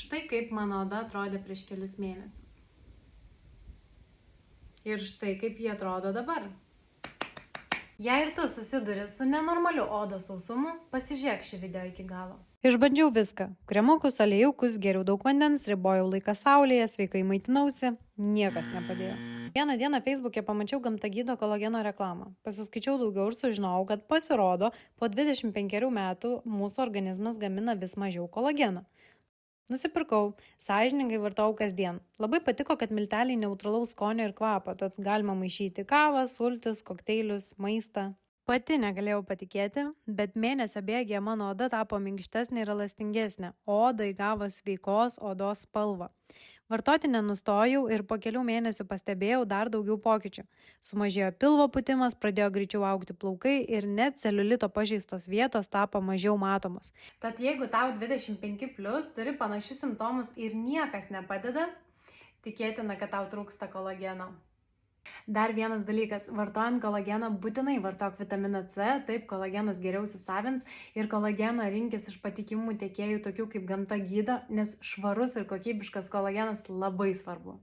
Štai kaip mano oda atrodė prieš kelis mėnesius. Ir štai kaip jie atrodo dabar. Jei ir tu susiduri su nenormaliu odos sausumu, pasižiūrėk šį video iki galo. Išbandžiau viską. Kremukus, aliejukus, geriau daug vandens, ribojau laiką saulėje, sveikai maitinausi. Niekas nepadėjo. Vieną dieną Facebook'e pamačiau Gamtagydo kolageno reklamą. Pasiskaičiau daugiau ir sužinojau, kad pasirodo, po 25 metų mūsų organizmas gamina vis mažiau kolageno. Nusipirkau, sąžiningai vartojau kasdien. Labai patiko, kad milteliai neutralaus skonio ir kvapo, tad galima maišyti kavą, sultis, kokteilius, maistą. Pati negalėjau patikėti, bet mėnesio bėgyje mano oda tapo minkštesnė ir elastingesnė, o oda įgavo sveikos odos spalvą. Vartoti nenustojau ir po kelių mėnesių pastebėjau dar daugiau pokyčių. Sumažėjo pilvo pūtimas, pradėjo greičiau augti plaukai ir net celiulito pažeistos vietos tapo mažiau matomos. Tad jeigu tau 25+, turi panašius simptomus ir niekas nepadeda, tikėtina, kad tau trūksta kolageno. Dar vienas dalykas, vartojant kolageną būtinai vartok vitaminą C, taip kolagenas geriau įsisavins ir kolageną rinkis iš patikimų tiekėjų tokių kaip Gamtagydo, nes švarus ir kokybiškas kolagenas labai svarbu.